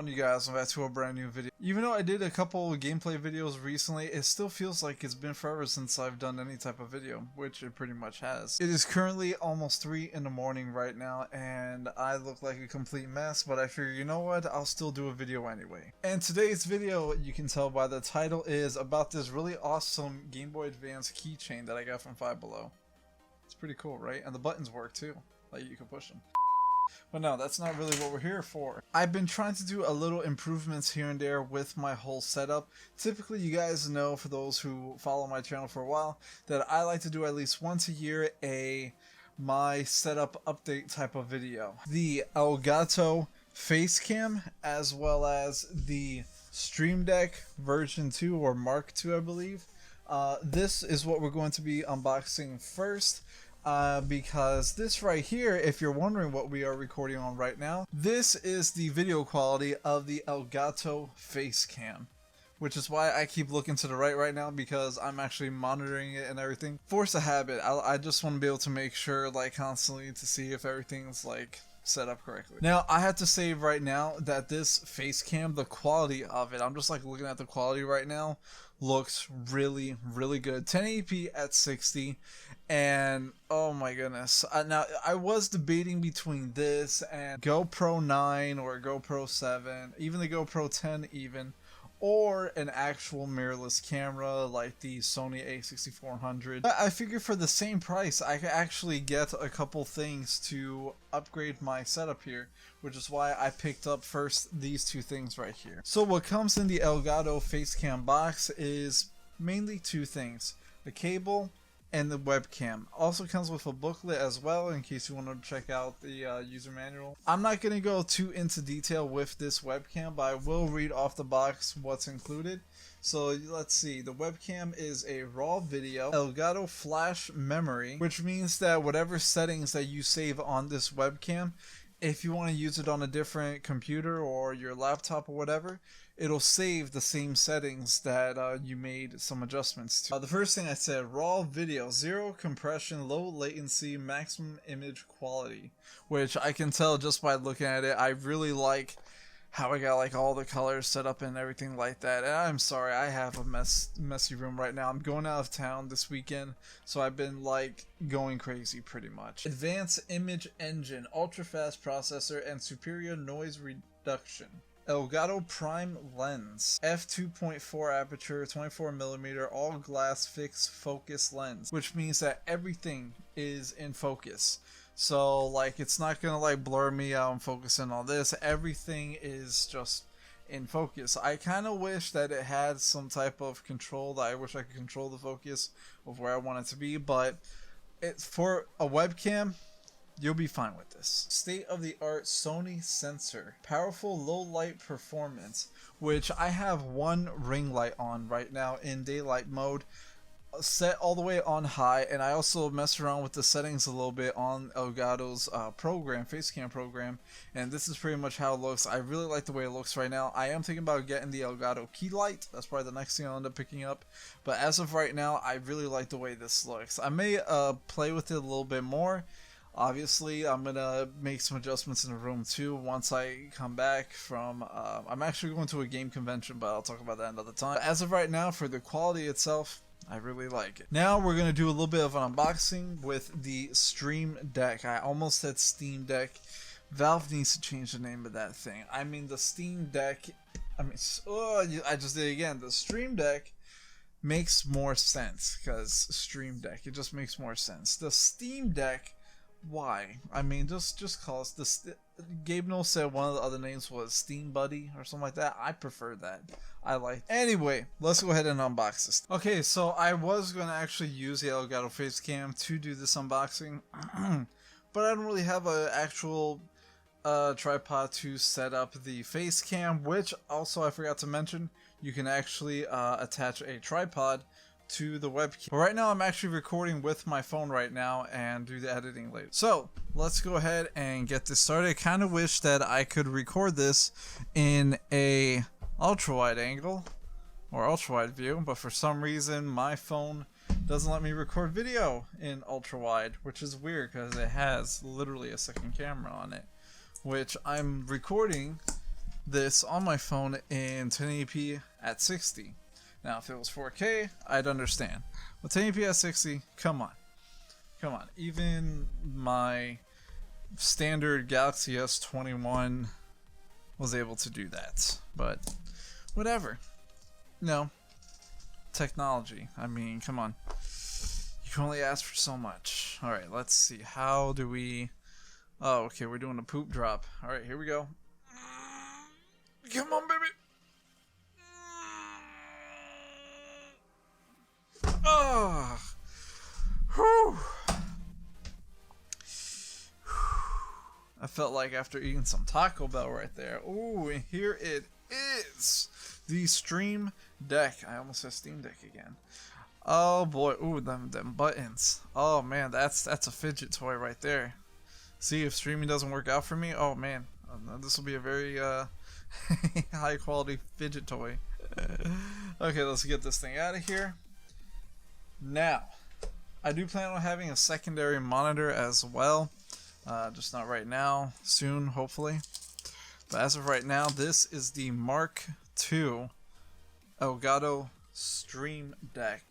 on, you guys? I'm back to a brand new video. Even though I did a couple gameplay videos recently, it still feels like it's been forever since I've done any type of video, which it pretty much has. It is currently almost 3 in the morning right now, and I look like a complete mess, but I figure, you know what, I'll still do a video anyway. And today's video, you can tell by the title, is about this really awesome Game Boy Advance keychain that I got from Five Below. It's pretty cool, right? And the buttons work too, like you can push them. But no, that's not really what we're here for. I've been trying to do a little improvements here and there with my whole setup. Typically, you guys know, for those who follow my channel for a while, that I like to do at least once a year my setup update type of video. The Elgato Facecam, as well as the Stream Deck version 2 or Mark 2, I believe. This is what we're going to be unboxing first. Because this right here, if you're wondering what we are recording on right now, this is the video quality of the Elgato Facecam, which is why I keep looking to the right now, because I'm actually monitoring it and everything. Force a habit. I just want to be able to make sure, like, constantly to see if everything's like set up correctly. Now, I have to say right now that this Facecam, the quality of it, I'm just like looking at the quality right now, looks really good. 1080p at 60, and oh my goodness. Now, I was debating between this and GoPro 9 or GoPro 7, even the GoPro 10 even, or an actual mirrorless camera like the Sony a6400. But I figure for the same price, I could actually get a couple things to upgrade my setup here, which is why I picked up first these two things right here. So what comes in the Elgato Facecam box is mainly two things: the cable and the webcam. Also comes with a booklet as well, in case you want to check out the user manual. I'm not going to go too into detail with this webcam, but I will read off the box what's included. So let's see, the webcam is a raw video, Elgato flash memory, which means that whatever settings that you save on this webcam, if you want to use it on a different computer or your laptop or whatever, it'll save the same settings that you made some adjustments to. The first thing I said, raw video, 0 compression, low latency, maximum image quality, which I can tell just by looking at it. I really like how I got like all the colors set up and everything like that. And I'm sorry, I have a messy room right now. I'm going out of town this weekend, so I've been like going crazy pretty much. Advanced image engine, ultra fast processor, and superior noise reduction. Elgato prime lens, f2.4 aperture, 24mm all glass fixed focus lens, which means that everything is in focus. So like, it's not gonna like blur me out and focusing on this. Everything is just in focus. I kind of wish that it had some type of control, that I wish I could control the focus of where I want it to be, but for a webcam, you'll be fine with this. State-of-the-art Sony sensor, powerful low light performance, which I have one ring light on right now in daylight mode, set all the way on high, and I also messed around with the settings a little bit on Elgato's program, Facecam program, and this is pretty much how it looks. I really like the way it looks right now. I am thinking about getting the Elgato key light. That's probably the next thing I'll end up picking up, but as of right now, I really like the way this looks. I may play with it a little bit more. Obviously, I'm gonna make some adjustments in the room too once I come back from I'm actually going to a game convention, but I'll talk about that another time. But as of right now, for the quality itself, I really like it. Now we're going to do a little bit of an unboxing with the Stream Deck. I almost said Steam Deck. Valve needs to change the name of that thing. I mean, the Steam Deck, I just did it again. The Stream Deck makes more sense, because Stream Deck, it just makes more sense. The Steam Deck, why? I mean, just call us the Gabe Knoll said one of the other names was Steam Buddy or something like that. I prefer that. I like. Anyway, let's go ahead and unbox this. Okay, so I was going to actually use the Elgato Facecam to do this unboxing, but I don't really have an actual tripod to set up the Facecam, which also I forgot to mention, you can actually attach a tripod to the webcam. But right now I'm actually recording with my phone right now and do the editing later. So let's go ahead and get this started. I kind of wish that I could record this in a ultra wide angle or ultra wide view, but for some reason my phone doesn't let me record video in ultra wide, which is weird because it has literally a second camera on it, which I'm recording this on my phone in 1080p at 60. Now, if it was 4K, I'd understand. But 1080p at 60, come on. Come on. Even my standard Galaxy S21 was able to do that. But whatever. No. Technology. I mean, come on. You can only ask for so much. Alright, let's see. How do we... Oh, okay, we're doing a poop drop. Alright, here we go. Come on, baby. Oh. Whew. I felt like after eating some Taco Bell right there. Ooh, and here it is. The Stream Deck. I almost said Steam Deck again. Oh boy. Ooh, them buttons. Oh man, that's a fidget toy right there. See, if streaming doesn't work out for me, oh man, this will be a very high quality fidget toy. Okay, let's get this thing out of here. Now, I do plan on having a secondary monitor as well. Just not right now. Soon, hopefully. But as of right now, this is the Mark II Elgato Stream Deck.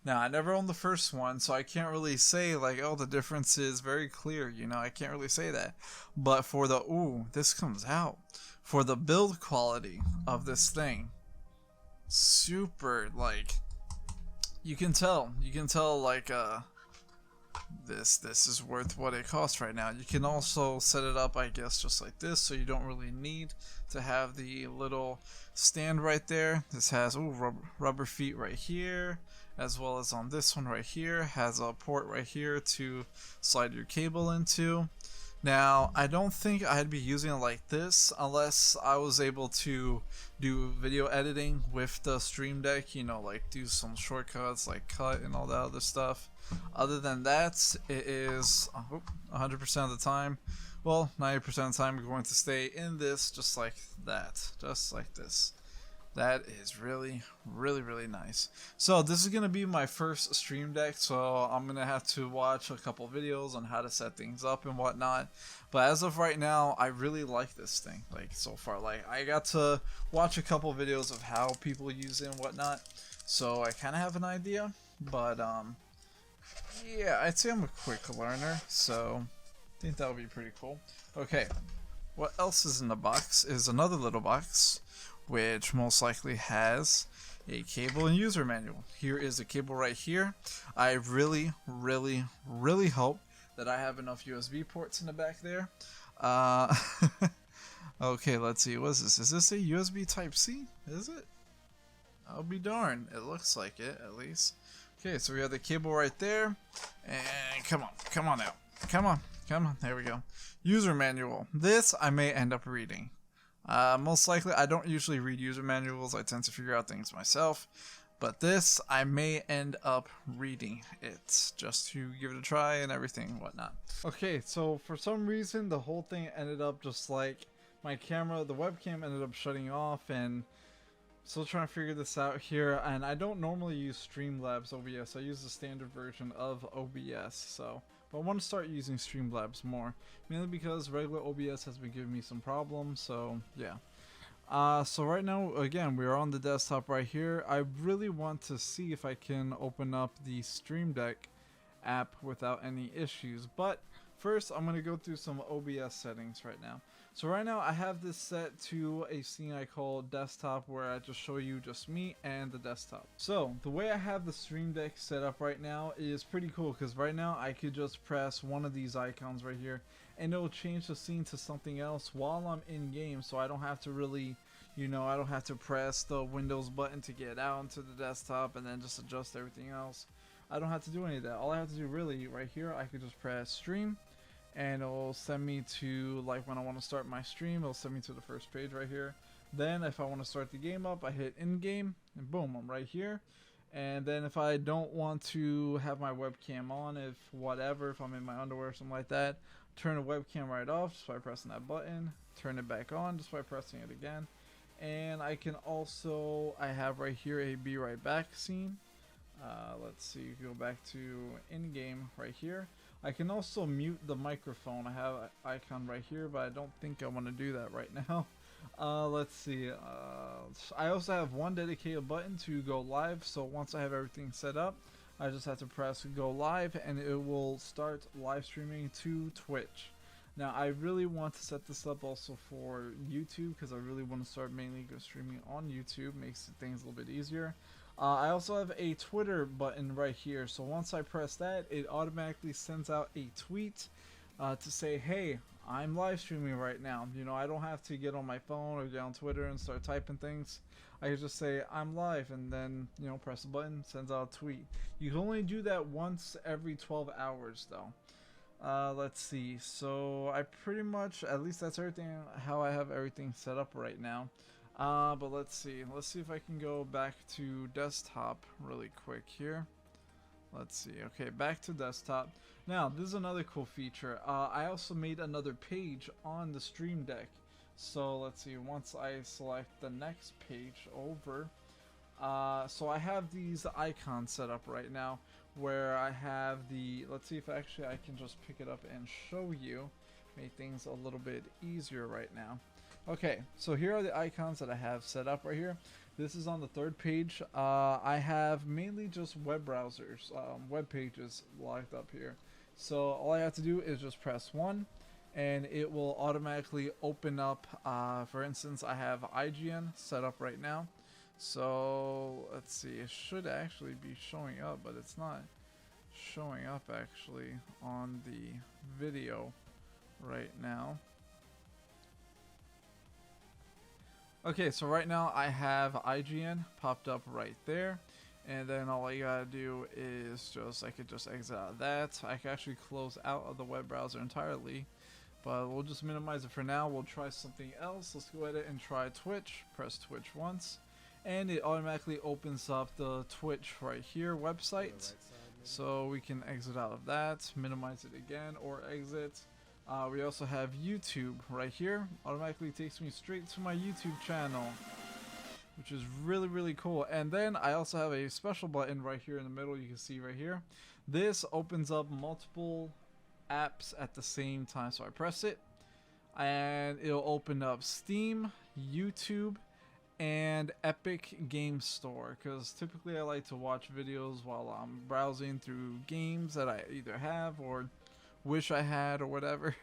Now, I never owned the first one, so I can't really say, like, oh, the difference is very clear, you know, I can't really say that. But for the, ooh, this comes out. For the build quality of this thing, super, like, you can tell, like, this is worth what it costs right now. You can also set it up, I guess, just like this, so you don't really need to have the little stand right there. This has, ooh, rubber feet right here, as well as on this one right here, has a port right here to slide your cable into. Now, I don't think I'd be using it like this unless I was able to do video editing with the Stream Deck, you know, like do some shortcuts like cut and all that other stuff. Other than that, it is 100% of the time, well, 90% of the time, we're going to stay in this just like that, just like this. That is really, really, really nice. So this is going to be my first Stream Deck, so I'm going to have to watch a couple videos on how to set things up and whatnot. But as of right now, I really like this thing, like, so far. Like, I got to watch a couple videos of how people use it and whatnot, so I kind of have an idea. But, yeah, I'd say I'm a quick learner, so I think that would be pretty cool. Okay, what else is in the box is another little box, which most likely has a cable and user manual. Here is the cable right here. I really, really, really hope that I have enough USB ports in the back there. Okay, let's see. What is this? Is this a USB Type-C? Is it? I'll be darned. It looks like it, at least. Okay, so we have the cable right there. And come on out. Come on. There we go. User manual. This I may end up reading. Most likely, I don't usually read user manuals. I tend to figure out things myself. But this, I may end up reading it just to give it a try and everything and whatnot. Okay, so for some reason, the whole thing ended up just like my camera, the webcam ended up shutting off, and still trying to figure this out here. And I don't normally use Streamlabs OBS. I use the standard version of OBS, so... But I want to start using Streamlabs more, mainly because regular OBS has been giving me some problems, so yeah. So right now, again, we are on the desktop right here. I really want to see if I can open up the Stream Deck app without any issues, but first I'm going to go through some OBS settings right now. So right now I have this set to a scene I call desktop, where I just show you just me and the desktop. So the way I have the Stream Deck set up right now is pretty cool, because right now I could just press one of these icons right here and it'll change the scene to something else while I'm in game, so I don't have to really, you know, I don't have to press the Windows button to get out into the desktop and then just adjust everything else. I don't have to do any of that. All I have to do really right here, I could just press stream, and it'll send me to, like, when I want to start my stream, it'll send me to the first page right here. Then if I want to start the game up, I hit in game and boom, I'm right here. And then if I don't want to have my webcam on, if I'm in my underwear or something like that, turn the webcam right off just by pressing that button, turn it back on just by pressing it again. And I can also, I have right here a be right back scene. Let's see, if you go back to in-game right here. I can also mute the microphone. I have an icon right here, but I don't think I want to do that right now. Let's see. I also have one dedicated button to go live. So once I have everything set up, I just have to press go live and it will start live streaming to Twitch. Now I really want to set this up also for YouTube because I really want to start mainly go streaming on YouTube. Makes things a little bit easier. I also have a Twitter button right here. So once I press that, it automatically sends out a tweet to say, hey, I'm live streaming right now. You know, I don't have to get on my phone or get on Twitter and start typing things. I can just say I'm live and then, you know, press the button, sends out a tweet. You can only do that once every 12 hours though. Let's see. So I pretty much, at least that's everything, how I have everything set up right now. But let's see. Let's see if I can go back to desktop really quick here. Let's see. Okay, back to desktop. Now, this is another cool feature. I also made another page on the Stream Deck. So let's see. Once I select the next page over, so I have these icons set up right now where I have the, let's see if actually I can just pick it up and show you. Make things a little bit easier right now. Okay, so here are the icons that I have set up right here. This is on the third page. I have mainly just web browsers, web pages locked up here. So all I have to do is just press 1 and it will automatically open up. For instance, I have IGN set up right now. So let's see, it should actually be showing up, but it's not showing up actually on the video right now. Okay, so right now I have IGN popped up right there, and then all I gotta do is just, I could just exit out of that. I can actually close out of the web browser entirely, but we'll just minimize it for now. We'll try something else. Let's go ahead and try Twitch. Press Twitch once, and it automatically opens up the Twitch right here website. So we can exit out of that, minimize it again, or exit. We also have YouTube right here. Automatically takes me straight to my YouTube channel, which is really, really cool. And then I also have a special button right here in the middle. You can see right here. This opens up multiple apps at the same time. So I press it and it'll open up Steam, YouTube, and Epic Game Store, because typically I like to watch videos while I'm browsing through games that I either have or wish I had or whatever.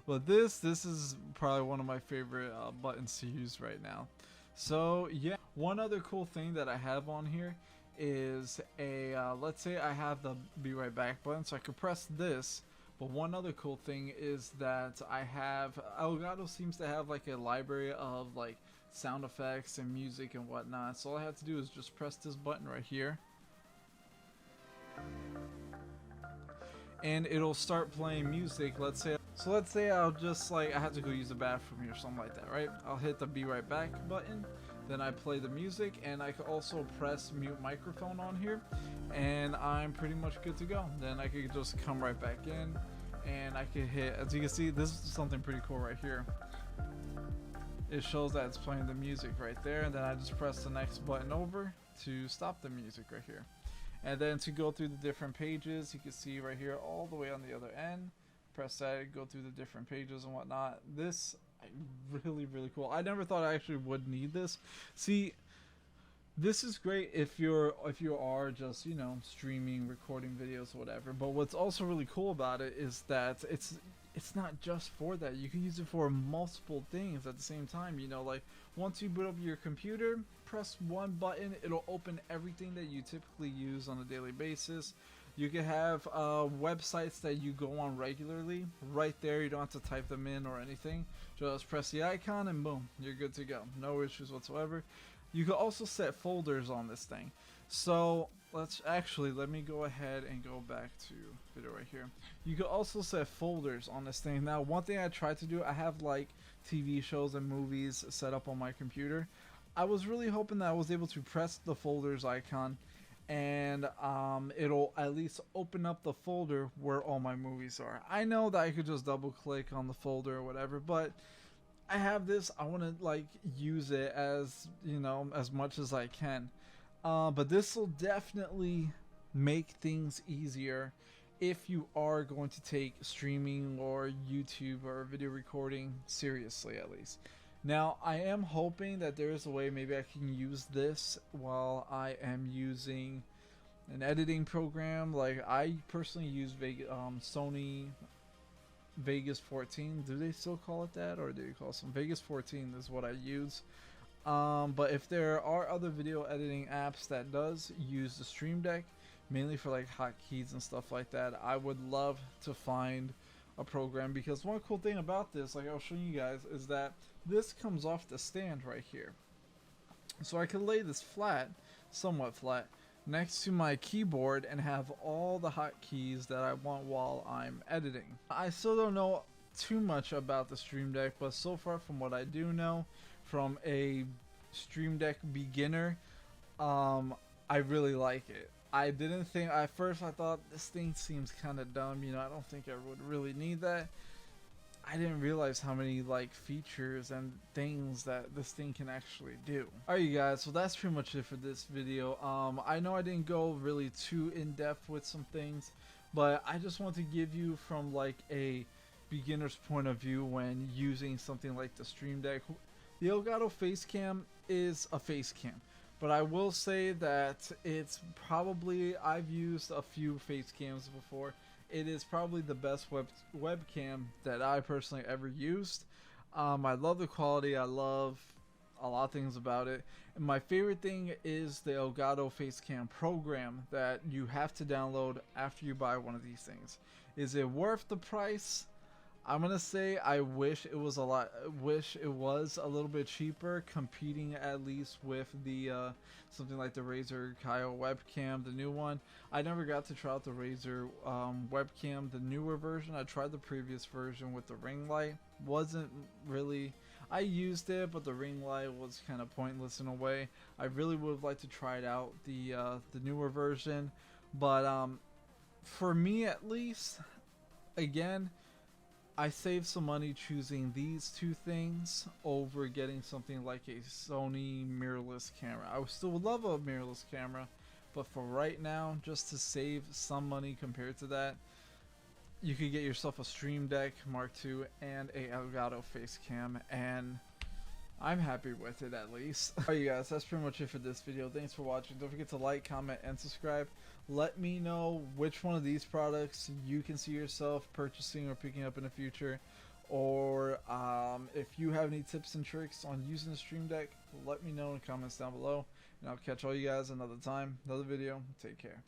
But this is probably one of my favorite buttons to use right now. So yeah, one other cool thing that I have on here is a let's say I have the be right back button, so I could press this. But one other cool thing is that I have, Elgato seems to have like a library of like sound effects and music and whatnot. So all I have to do is just press this button right here, and it'll start playing music. Let's say I'll just like, I have to go use the bathroom or something like that, right? I'll hit the be right back button, then I play the music, and I can also press mute microphone on here, and I'm pretty much good to go. Then I could just come right back in, and I could hit, as you can see, this is something pretty cool right here. It shows that it's playing the music right there, and then I just press the next button over to stop the music right here. And then to go through the different pages, you can see right here all the way on the other end. Press that, go through the different pages and whatnot. This really, really cool. I never thought I actually would need this. See, this is great if you are just, you know, streaming, recording videos or whatever. But what's also really cool about it is that it's not just for that. You can use it for multiple things at the same time. You know, like once you boot up your computer, press one button, it'll open everything that you typically use on a daily basis. You can have websites that you go on regularly right there. You don't have to type them in or anything. Just press the icon and boom, you're good to go. No issues whatsoever. You can also set folders on this thing. So let me go ahead and go back to video right here. You can also set folders on this thing. Now, one thing I tried to do, I have like TV shows and movies set up on my computer. I was really hoping that I was able to press the folders icon and it'll at least open up the folder where all my movies are. I know that I could just double click on the folder or whatever, but I have this, I want to like use it as, you know, as much as I can. But this will definitely make things easier if you are going to take streaming or YouTube or video recording seriously, at least. Now, I am hoping that there is a way maybe I can use this while I am using an editing program. Like, I personally use Sony Vegas 14. Do they still call it that, or do you call it some Vegas 14 is what I use. But if there are other video editing apps that does use the Stream Deck, mainly for like hotkeys and stuff like that, I would love to find a program, because one cool thing about this, like I'll show you guys, is that this comes off the stand right here. So I can lay this flat, somewhat flat, next to my keyboard and have all the hotkeys that I want while I'm editing. I still don't know too much about the Stream Deck, but so far from what I do know from a Stream Deck beginner, I really like it. I didn't think, at first I thought this thing seems kind of dumb, you know, I don't think I would really need that. I didn't realize how many like features and things that this thing can actually do. Alright you guys, so that's pretty much it for this video. I know I didn't go really too in depth with some things, but I just want to give you from like a beginner's point of view when using something like the Stream Deck. The Elgato Facecam is a Facecam, but I will say that it's probably, I've used a few Facecams before. It is probably the best webcam that I personally ever used. I love the quality. I love a lot of things about it. And my favorite thing is the Elgato Facecam program that you have to download after you buy one of these things. Is it worth the price? I'm gonna say I wish it was a little bit cheaper, competing at least with the something like the Razer Kyo webcam, the new one. I never got to try out the Razer webcam, the newer version. I tried the previous version with the ring light. Wasn't really, I used it, but the ring light was kind of pointless in a way. I really would have liked to try it out, the newer version, but for me at least, again, I saved some money choosing these two things over getting something like a Sony mirrorless camera. I still would love a mirrorless camera, but for right now, just to save some money compared to that, you could get yourself a Stream Deck Mark II and a Elgato Facecam, and I'm happy with it at least. Alright you guys, that's pretty much it for this video. Thanks for watching. Don't forget to like, comment, and subscribe. Let me know which one of these products you can see yourself purchasing or picking up in the future. Or if you have any tips and tricks on using the Stream Deck, let me know in the comments down below. And I'll catch all you guys another time, another video. Take care.